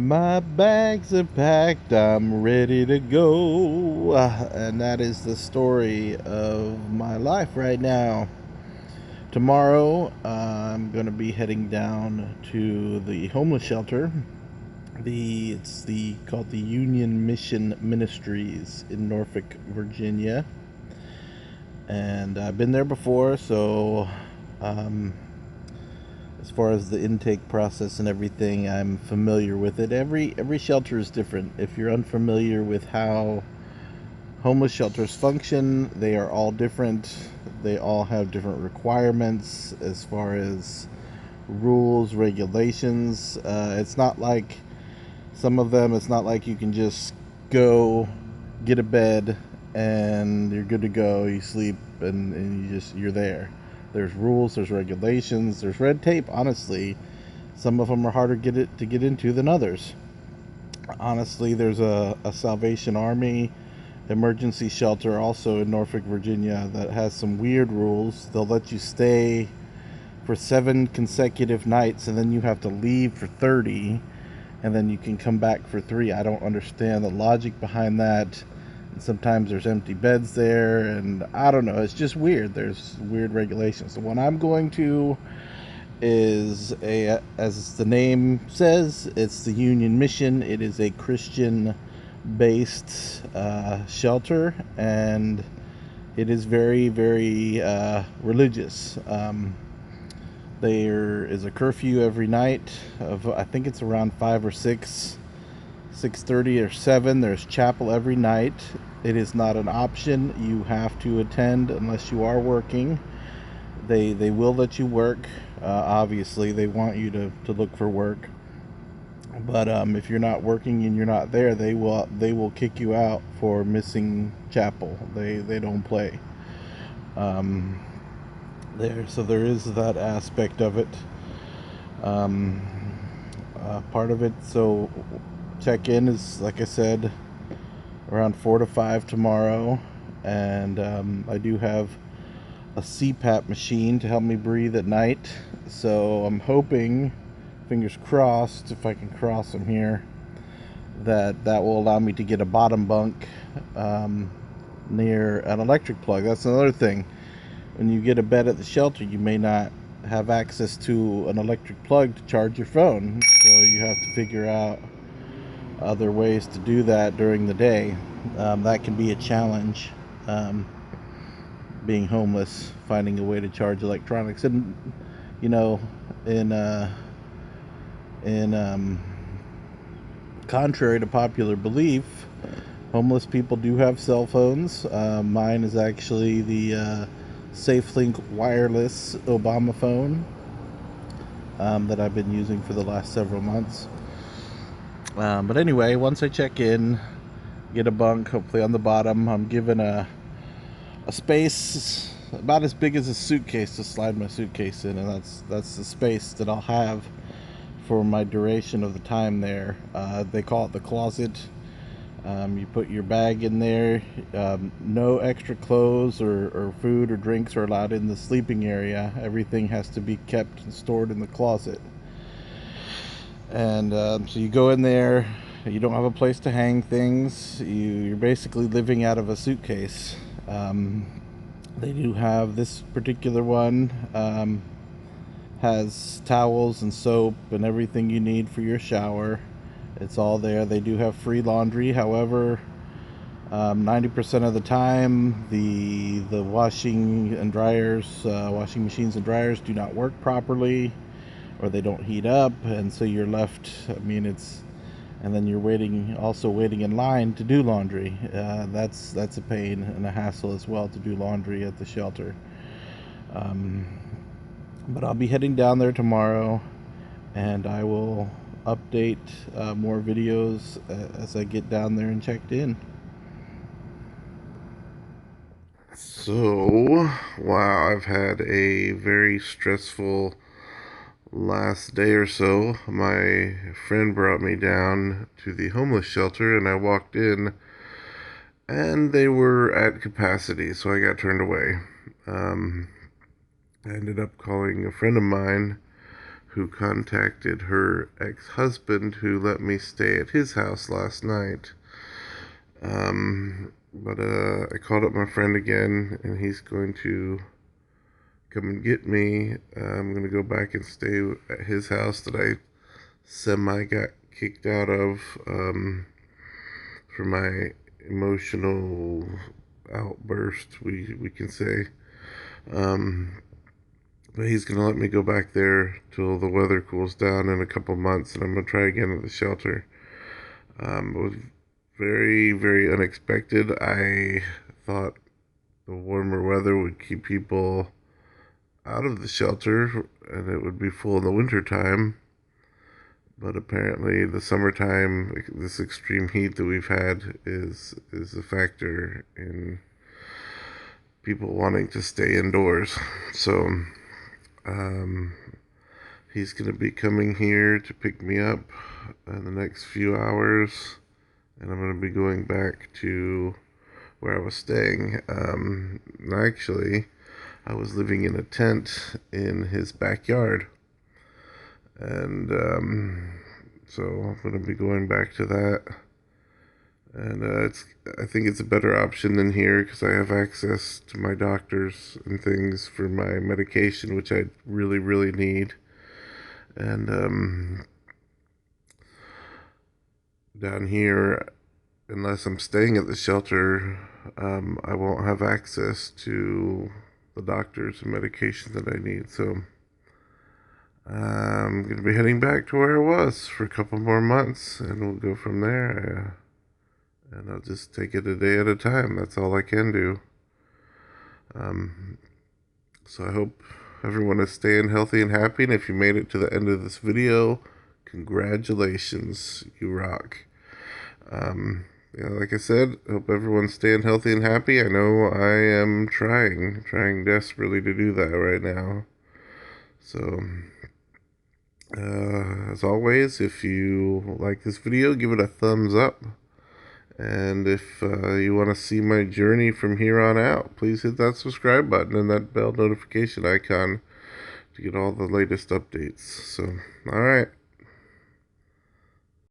My bags are packed, I'm ready to go. And that is the story of my life right now. Tomorrow, I'm going to be heading down to the homeless shelter. It's called the Union Mission Ministries in Norfolk, Virginia. And I've been there before, so um, as far as the intake process and everything, I'm familiar with it. Every shelter is different. If you're unfamiliar with how homeless shelters function, they are all different. They all have different requirements as far as rules, regulations. It's not like some of them. It's not like you can just go get a bed and you're good to go. You sleep and you're there. There's rules, there's regulations, there's red tape. Honestly, some of them are harder to get into than others. Honestly, there's a Salvation Army emergency shelter also in Norfolk, Virginia that has some weird rules. They'll let you stay for 7 consecutive nights and then you have to leave for 30 and then you can come back for 3. I don't understand the logic behind that. And sometimes there's empty beds there and I don't know, it's just weird. There's weird regulations. The one I'm going to is as the name says, it's the Union Mission. It is a Christian based shelter, and it is very, very religious. There is a curfew every night of, I think it's around 5 or 6, 6:30 or 7. There's chapel every night. It is not an option. You have to attend unless you are working. They will let you work. Obviously, they want you to look for work. But if you're not working and you're not there, they will kick you out for missing chapel. They don't play. Um, there is that aspect of it. Um, Part of it. So check in is, like I said, around 4 to 5 tomorrow, and I do have a CPAP machine to help me breathe at night. So I'm hoping, fingers crossed, if I can cross them here, that will allow me to get a bottom bunk near an electric plug. That's another thing. When you get a bed at the shelter, you may not have access to an electric plug to charge your phone. So you have to figure out other ways to do that during the day. That can be a challenge. Being homeless, finding a way to charge electronics, and you know, in contrary to popular belief, homeless people do have cell phones. Mine is actually the SafeLink wireless Obama phone that I've been using for the last several months. But anyway, once I check in, get a bunk, hopefully on the bottom, I'm given a space about as big as a suitcase to slide my suitcase in, and that's the space that I'll have for my duration of the time there. They call it the closet. You put your bag in there. No extra clothes or food or drinks are allowed in the sleeping area. Everything has to be kept and stored in the closet. And so you go in there. You don't have a place to hang things. You're basically living out of a suitcase. They do have this particular one, has towels and soap and everything you need for your shower. It's all there. They do have free laundry. However, 90% of the time, the washing and dryers, washing machines and dryers do not work properly, or they don't heat up, and so you're left. I mean, and then you're also waiting in line to do laundry. That's a pain and a hassle as well to do laundry at the shelter. Um, but I'll be heading down there tomorrow, and I will update more videos as I get down there and checked in. So, wow, I've had a very stressful last day or so. My friend brought me down to the homeless shelter, and I walked in, and they were at capacity, so I got turned away. I ended up calling a friend of mine who contacted her ex-husband, who let me stay at his house last night. But I called up my friend again, and he's going to come and get me. I'm going to go back and stay at his house that I semi got kicked out of for my emotional outburst, we can say. But he's going to let me go back there till the weather cools down in a couple months, and I'm going to try again at the shelter. It was very, very unexpected. I thought the warmer weather would keep people out of the shelter and it would be full in the winter time. But apparently the summertime, this extreme heat that we've had is a factor in people wanting to stay indoors. So he's going to be coming here to pick me up in the next few hours, and I'm going to be going back to where I was staying. Actually, I was living in a tent in his backyard, and so I'm going to be going back to that. And I think it's a better option than here because I have access to my doctors and things for my medication, which I really, really need. And down here, unless I'm staying at the shelter, I won't have access to the doctors and medication that I need. So I'm going to be heading back to where I was for a couple more months, and we'll go from there. And I'll just take it a day at a time. That's all I can do. So I hope everyone is staying healthy and happy. And if you made it to the end of this video, congratulations, you rock. Like I said, hope everyone's staying healthy and happy. I know I am trying desperately to do that right now. So, as always, if you like this video, give it a thumbs up. And if you want to see my journey from here on out, please hit that subscribe button and that bell notification icon to get all the latest updates. So, alright.